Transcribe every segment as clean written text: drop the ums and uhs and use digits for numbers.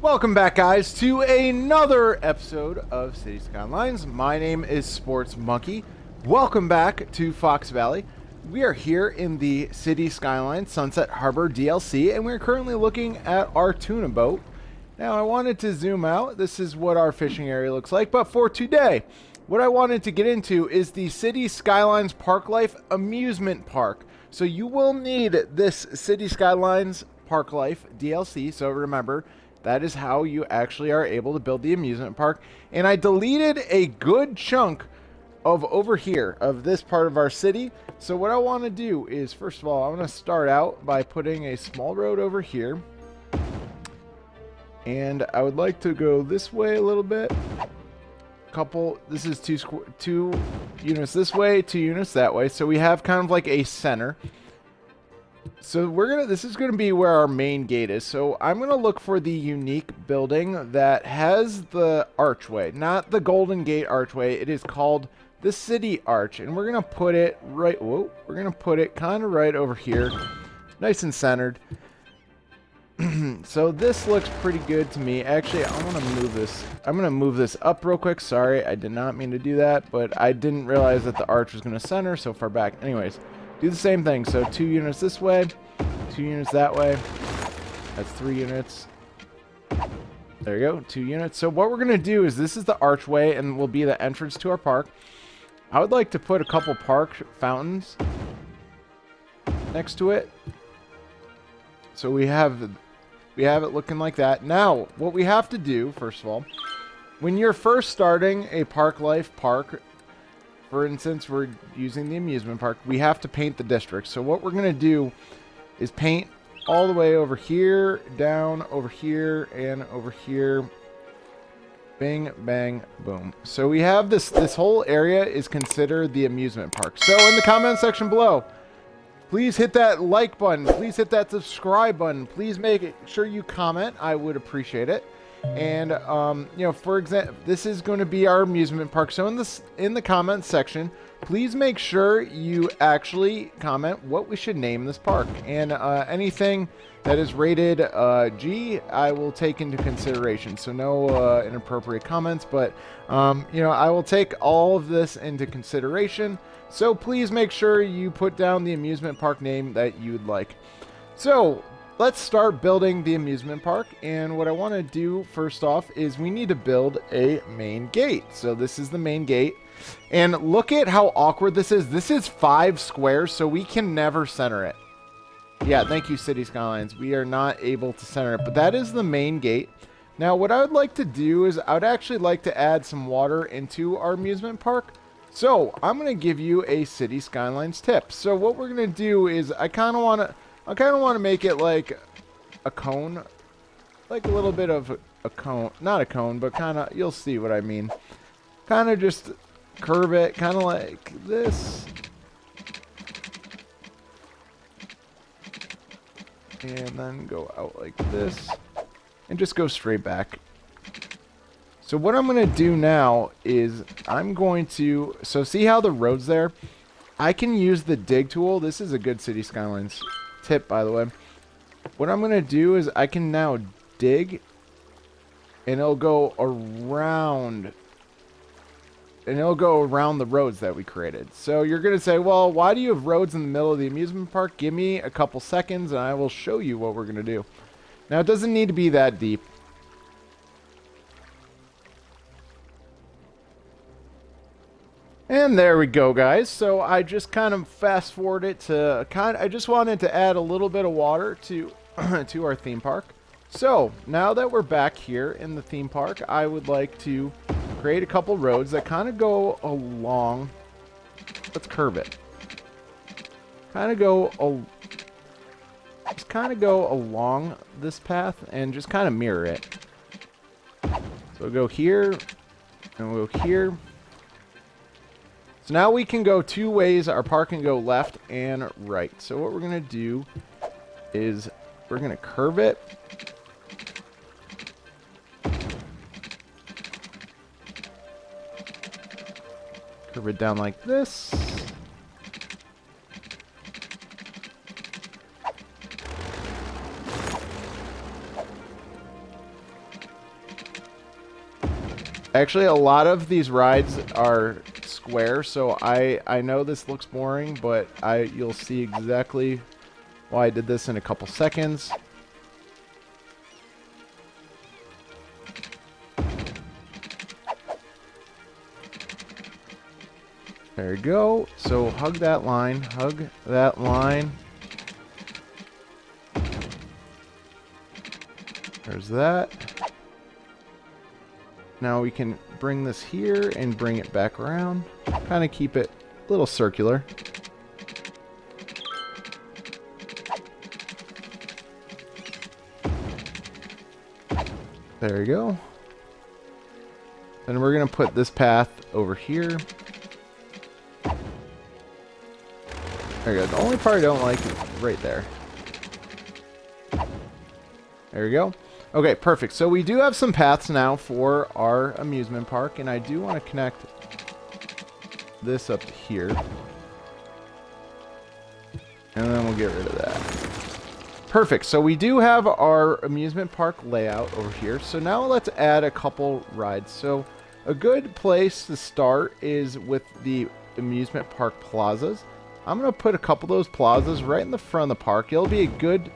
Welcome back, guys, to another episode of Cities Skylines. My name is Sports Monkey. Welcome back to Fox Valley. We are here in the Cities Skylines Sunset Harbor DLC, and we're currently looking at our tuna boat. Now, I wanted to zoom out. This is what our fishing area looks like, but for today, what I wanted to get into is the Cities Skylines Parklife Amusement Park. So you will need this Cities Skylines Parklife DLC, so remember, that is how you actually are able to build the amusement park. And I deleted a good chunk of over here, of this part of our city. So what I want to do is, first of all, I'm going to start out by putting a small road over here. And I would like to go this way a little bit. This is two units this way, 2 units that way. So we have kind of like a center. So this is gonna be where our main gate is. So I'm gonna look for the unique building that has the archway, not the Golden Gate archway. It is called the City Arch, and we're gonna put it right. Whoa, we're gonna put it kind of right over here, nice and centered. So this looks pretty good to me. Actually, I want to move this. I'm gonna move this up real quick. Sorry, I did not mean to do that, but I didn't realize that the arch was gonna center so far back. Anyways. Do the same thing. So 2 units this way, 2 units that way. That's 3 units. There you go, 2 units. So what we're going to do is, this is the archway and will be the entrance to our park. I would like to put a couple park fountains next to it. So we have it looking like that. Now, what we have to do, first of all, when you're first starting a Parklife park, for instance, we're using the amusement park, we have to paint the district. So what we're going to do is paint all the way over here, down, over here, and over here. Bing, bang, boom. So we have this whole area is considered the amusement park. So in the comment section below, please hit that like button. Please hit that subscribe button. Please make sure you comment. I would appreciate it. And you know, for example, this is going to be our amusement park. So in the comments section, please make sure you actually comment what we should name this park. And anything that is rated G, I will take into consideration. So no inappropriate comments, but you know, I will take all of this into consideration. So please make sure you put down the amusement park name that you'd like. So let's start building the amusement park, and what I want to do first off is we need to build a main gate. So this is the main gate, and look at how awkward this is. This is 5 squares, so we can never center it. Yeah, thank you, Cities Skylines. We are not able to center it, but that is the main gate. Now, what I would like to do is I would actually like to add some water into our amusement park. So I'm going to give you a Cities Skylines tip. So what we're going to do is I kind of want to make it like a cone, like a little bit of a cone, not a cone, but kind of, you'll see what I mean. Kind of just curve it, kind of like this. And then go out like this. And just go straight back. So what I'm going to do now is so see how the road's there? I can use the dig tool. This is a good Cities Skylines tip, by the way. What I'm going to do is I can now dig, and it'll go around, the roads that we created. So you're going to say, well, why do you have roads in the middle of the amusement park? Give me a couple seconds and I will show you what we're going to do. Now, it doesn't need to be that deep. And there we go, guys. So I just kind of fast forward it to I just wanted to add a little bit of water to to our theme park. So now that we're back here in the theme park, I would like to create a couple roads that kind of go along. Let's curve it. Just kind of go along this path and just kind of mirror it. So we'll go here and we'll go here. So now we can go 2 ways. Our park can go left and right. So what we're going to do is we're going to curve it. Curve it down like this. Actually, a lot of these rides are square, so I know this looks boring, but you'll see exactly why I did this in a couple seconds. There you go. So hug that line. Hug that line. There's that. Now we can bring this here and bring it back around. Kind of keep it a little circular. There you go. Then we're going to put this path over here. There you go. The only part I don't like is right there. There you go. Okay, perfect. So we do have some paths now for our amusement park, and I do want to connect this up here. And then we'll get rid of that. Perfect. So we do have our amusement park layout over here. So now let's add a couple rides. So a good place to start is with the amusement park plazas. I'm going to put a couple of those plazas right in the front of the park. It'll be a good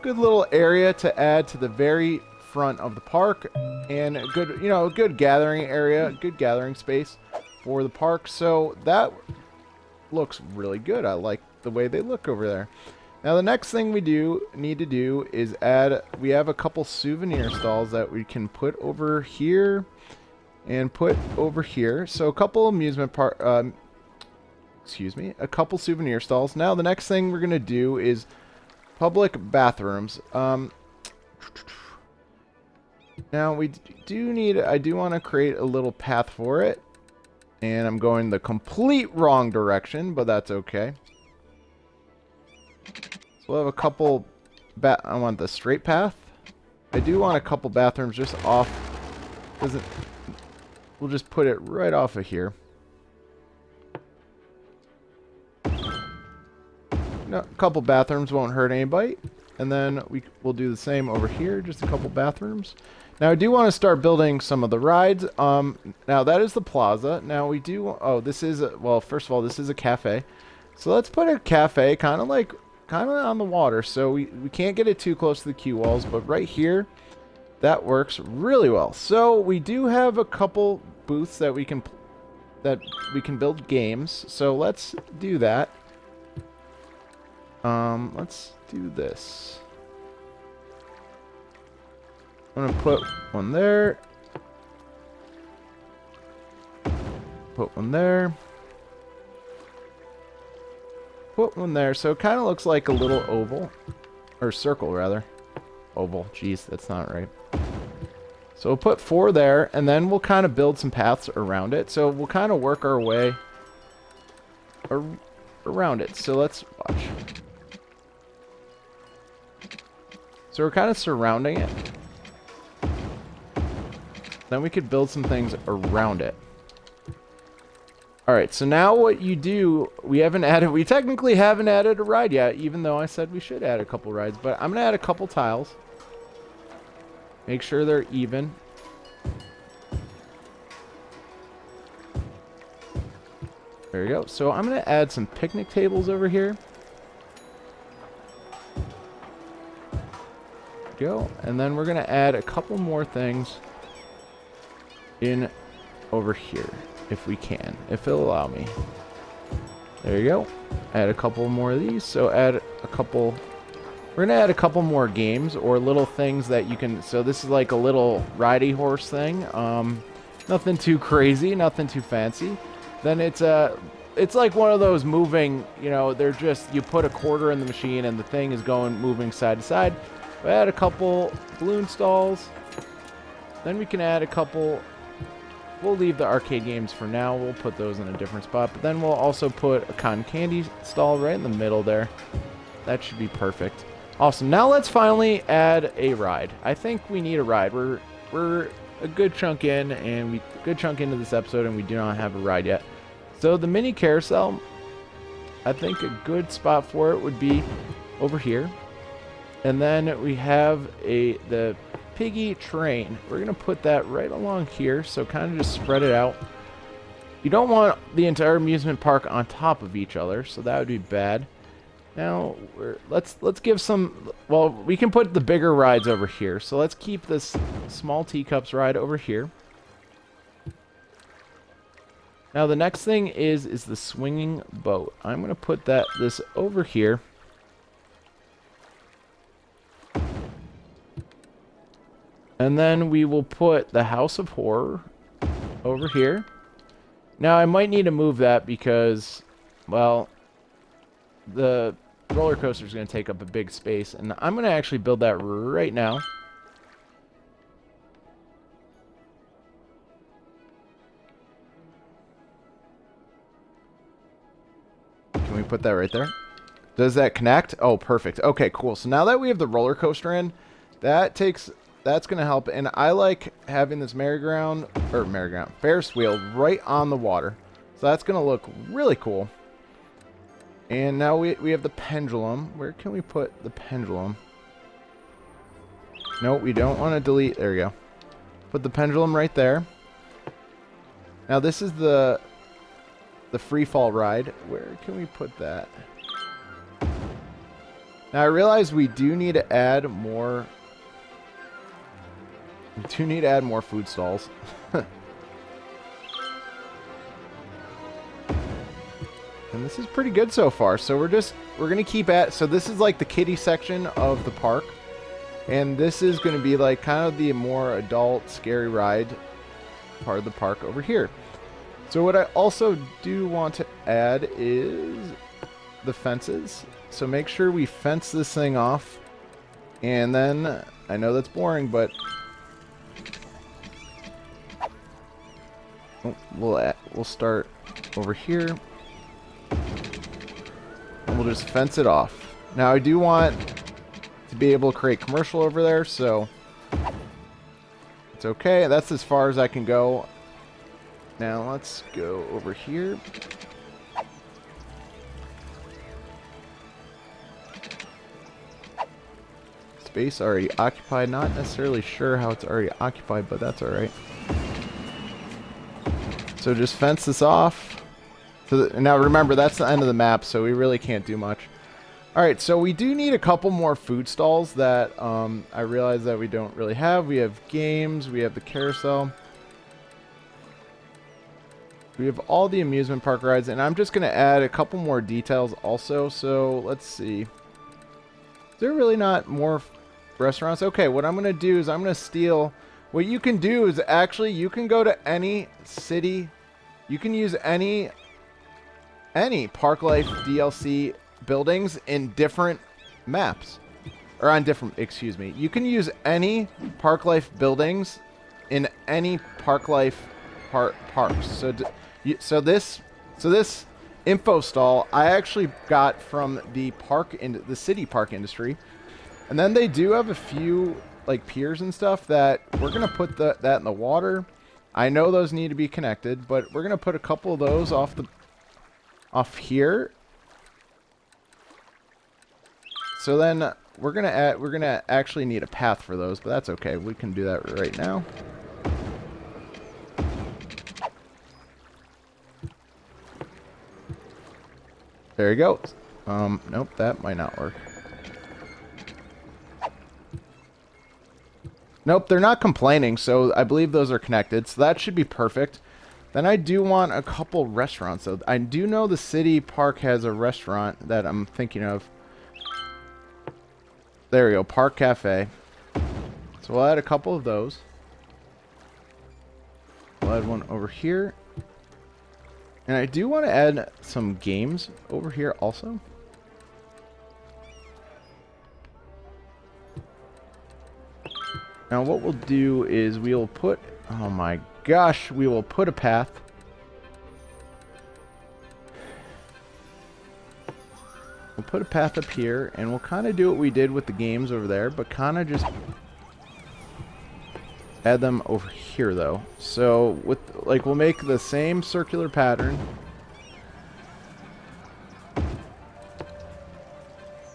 little area to add to the very front of the park, and a good, a good gathering area, good gathering space for the park. So that looks really good. I like the way they look over there. Now the next thing we need to do is we have a couple souvenir stalls that we can put over here and put over here. So a couple amusement park, a couple souvenir stalls. Now the next thing we're going to do is public bathrooms. Now I do want to create a little path for it. And I'm going the complete wrong direction, but that's okay. So we'll have a couple, I want the straight path. I do want a couple bathrooms just off, we'll just put it right off of here. No, a couple bathrooms won't hurt anybody. And then we'll do the same over here, just a couple bathrooms. Now I do want to start building some of the rides. Now that is the plaza. Now we do, this is, first of all, this is a cafe. So let's put a cafe kind of on the water. So we can't get it too close to the queue walls, but right here, that works really well. So we do have a couple booths that we can build games. So let's do that. Let's do this. I'm gonna put one there. Put one there. Put one there. So it kind of looks like a little oval. Or circle, rather. Oval. Jeez, that's not right. So we'll put 4 there, and then we'll kind of build some paths around it. So we'll kind of work our way around it. So let's watch. So we're kind of surrounding it. Then we could build some things around it. Alright, so now what you do, we technically haven't added a ride yet, even though I said we should add a couple rides, but I'm going to add a couple tiles. Make sure they're even. There you go. So I'm going to add some picnic tables over here. Go, and then we're going to add a couple more things in over here, if we can, if it'll allow me. There you go. Add a couple more of these. So add a couple. We're gonna add a couple more games or little things that you can. So this is like a little ridey horse thing. Nothing too crazy, nothing too fancy. Then it's like one of those moving. They're just, you put a quarter in the machine and the thing is moving side to side. We add a couple balloon stalls. Then we can add a couple. We'll leave the arcade games for now. We'll put those in a different spot. But then we'll also put a cotton candy stall right in the middle there. That should be perfect. Awesome. Now let's finally add a ride. I think we need a ride. We're a good chunk in, and good chunk into this episode, and we do not have a ride yet. So the mini carousel, I think a good spot for it would be over here. And then we have the piggy train. We're going to put that right along here, so kind of just spread it out. You don't want the entire amusement park on top of each other, so that would be bad. Now, let's give some... Well, we can put the bigger rides over here, so let's keep this small teacups ride over here. Now, the next thing is the swinging boat. I'm going to put this over here. And then we will put the House of Horror over here. Now, I might need to move that because, well, the roller coaster is going to take up a big space. And I'm going to actually build that right now. Can we put that right there? Does that connect? Oh, perfect. Okay, cool. So now that we have the roller coaster in, that's going to help. And I like having this Ferris wheel right on the water. So that's going to look really cool. And now we have the pendulum. Where can we put the pendulum? No, we don't want to delete. There we go. Put the pendulum right there. Now this is the free fall ride. Where can we put that? Now I realize we do need to add more. We do need to add more food stalls. And this is pretty good so far. So we're going to keep at... So this is like the kiddie section of the park. And this is going to be like kind of the more adult, scary ride part of the park over here. So what I also do want to add is the fences. So make sure we fence this thing off. And then, I know that's boring, but... We'll start over here. And we'll just fence it off. Now I do want to be able to create commercial over there, so it's okay. That's as far as I can go. Now let's go over here. Space already occupied. Not necessarily sure how it's already occupied, but that's alright. So just fence this off. So now remember, that's the end of the map, so we really can't do much. Alright, so we do need a couple more food stalls that I realize that we don't really have. We have games, we have the carousel. We have all the amusement park rides, and I'm just going to add a couple more details also. So let's see. Is there really not more restaurants? Okay, what I'm going to do is I'm going to steal... What you can do is actually you can go to any city. You can use any Parklife DLC buildings in different maps. Or on different, excuse me. You can use any Parklife buildings in any Parklife parks. So this info stall I actually got from the city park industry. And then they do have a few like piers and stuff that we're gonna put that in the water. I know those need to be connected, but we're gonna put a couple of those off here. So then we're gonna actually need a path for those, but that's okay. We can do that right now. There you go. Nope, that might not work. Nope, they're not complaining, so I believe those are connected, so that should be perfect. Then I do want a couple restaurants. So I do know the city park has a restaurant that I'm thinking of. There we go, Park Cafe. So we'll add a couple of those. We'll add one over here. And I do want to add some games over here also. Now what we'll do is we will put, oh my gosh, we will put a path. We'll put a path up here, and we'll kind of do what we did with the games over there, but kind of just add them over here though. So with, like, we'll make the same circular pattern,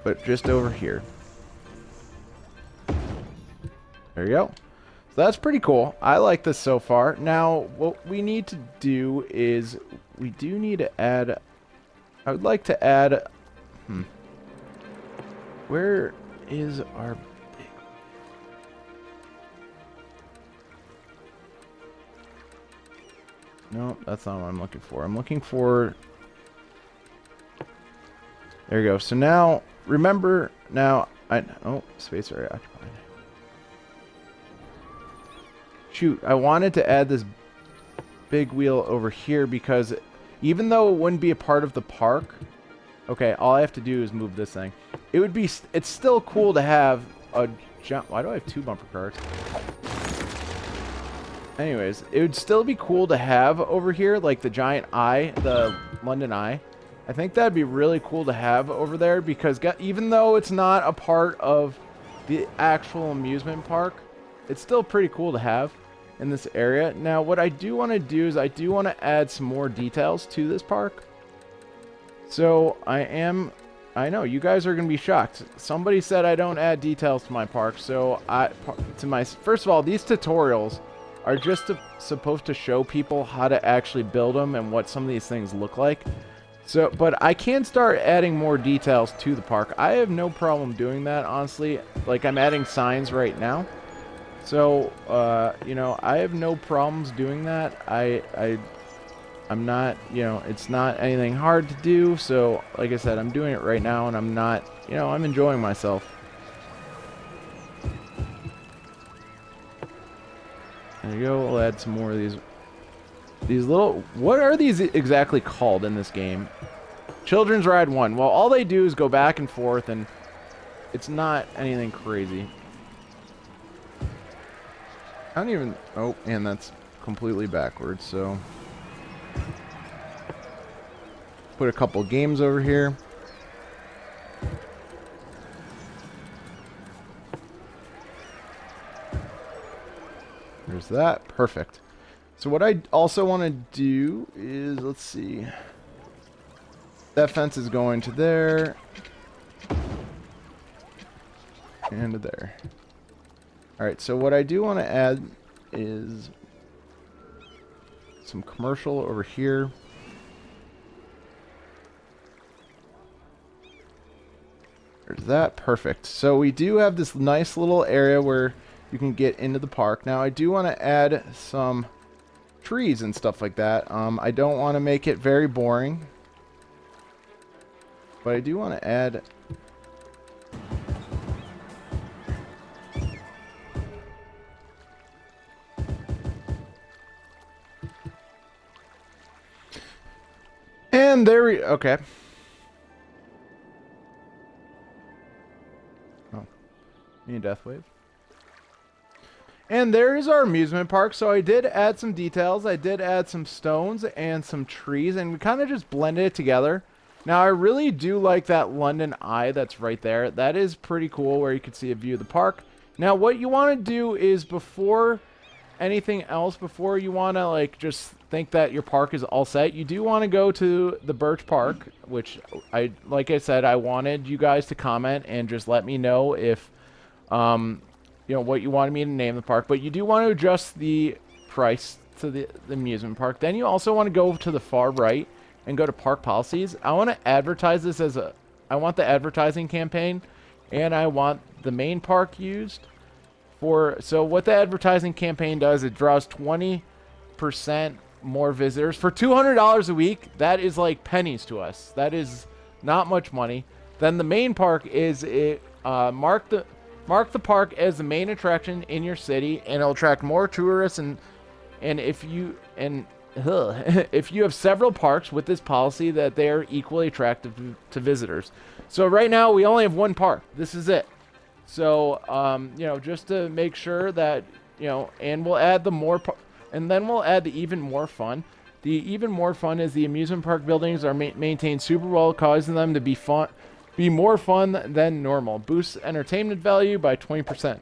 but just over here. There you go. So that's pretty cool. I like this so far. Now, what we need to do is we do need to add... I would like to add... Where is our... No, that's not what I'm looking for. I'm looking for... There you go. So now, remember, now... Oh, space area occupied. Shoot, I wanted to add this big wheel over here because even though it wouldn't be a part of the park... Okay, all I have to do is move this thing. It would be... It's still cool to have a... Why do I have 2 bumper cars? Anyways, it would still be cool to have over here, like the giant eye, the London Eye. I think that'd be really cool to have over there because even though it's not a part of the actual amusement park, it's still pretty cool to have in this area. Now, what I do want to do is I do want to add some more details to this park. So I know you guys are going to be shocked. Somebody said I don't add details to my park. So first of all, these tutorials are just supposed to show people how to actually build them and what some of these things look like. So, but I can start adding more details to the park. I have no problem doing that, honestly. Like, I'm adding signs right now. So, you know, I have no problems doing that. I'm not, you know, it's not anything hard to do. So, like I said, I'm doing it right now, and I'm not, you know, I'm enjoying myself. There you go. We'll add some more of these little... What are these exactly called in this game? Children's Ride 1. Well, all they do is go back and forth, and it's not anything crazy. I don't even... Oh, and that's completely backwards, so... Put a couple games over here. There's that. Perfect. So what I also want to do is, let's see. That fence is going to there. And to there. Alright, so what I do want to add is some commercial over here. There's that. Perfect. So we do have this nice little area where you can get into the park. Now I do want to add some trees and stuff like that. I don't want to make it very boring, but I do want to add and there we... Okay. Oh, need a death wave. And there is our amusement park. So I did add some details. I did add some stones and some trees, and we kind of just blended it together. Now, I really do like that London Eye that's right there. That is pretty cool, where you can see a view of the park. Now, what you want to do is, before anything else, before you want to like just think that your park is all set, you do want to go to the Birch Park, which like I said, I wanted you guys to comment and just let me know if you know, what you wanted me to name the park. But you do want to adjust the price to the amusement park. Then you also want to go to the far right and go to park policies. I want to advertise this as I want the advertising campaign, and I want the main park used for... So what the advertising campaign does, it draws 20% more visitors. For $200 a week, that is like pennies to us. That is not much money. Then the main park is... Mark the park as the main attraction in your city, and it'll attract more tourists. And if you if you have several parks with this policy, that they are equally attractive to visitors. So right now we only have one park. This is it. So you know, just to make sure that, you know, and we'll add the more, and then we'll add the even more fun. The even more fun is the amusement park buildings are maintained super well, causing them to be more fun than normal. Boosts entertainment value by 20%.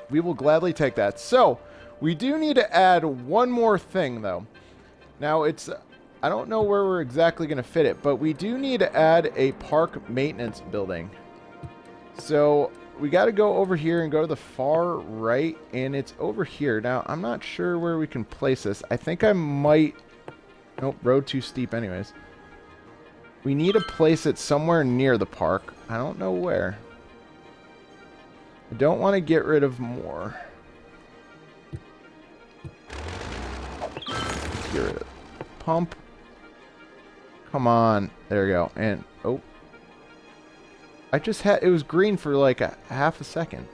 We will gladly take that. So, we do need to add one more thing, though. Now, I don't know where we're exactly going to fit it, but we do need to add a park maintenance building. So, we got to go over here and go to the far right, and it's over here. Now, I'm not sure where we can place this. I think I might... Nope, road too steep anyways. We need to place it somewhere near the park. I don't know where. I don't want to get rid of more. Let's get rid of it. Pump. Come on. There we go. And, oh. I just had, it was green for like a half a second.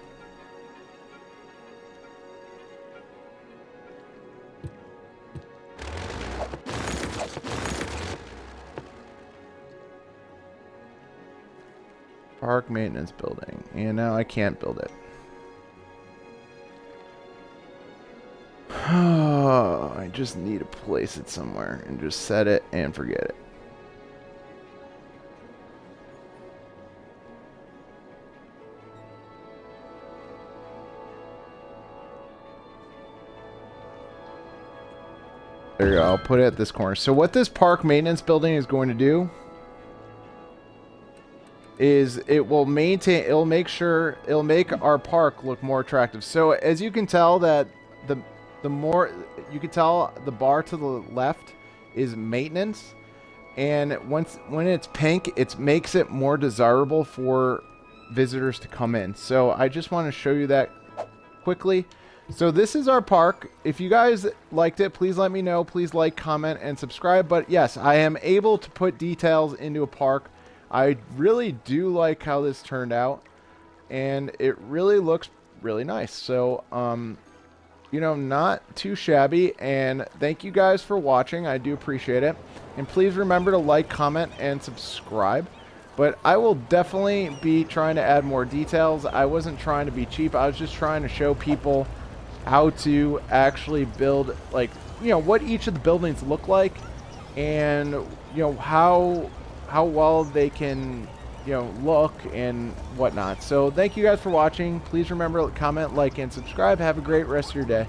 Park maintenance building. And now I can't build it. I just need to place it somewhere and just set it and forget it. There you go. I'll put it at this corner. So what this park maintenance building is going to do is it will maintain, it'll make our park look more attractive. So as you can tell that the more, you can tell the bar to the left is maintenance. And when it's pink, it makes it more desirable for visitors to come in. So I just want to show you that quickly. So this is our park. If you guys liked it, please let me know. Please like, comment, and subscribe. But yes, I am able to put details into a park. I really do like how this turned out, and it really looks really nice. So, you know, not too shabby. And thank you guys for watching. I do appreciate it. And please remember to like, comment, and subscribe. But I will definitely be trying to add more details. I wasn't trying to be cheap. I was just trying to show people how to actually build, like, you know, what each of the buildings look like, and, you know, how well they can, you know, look and whatnot. So thank you guys for watching. Please remember to comment, like, and subscribe. Have a great rest of your day.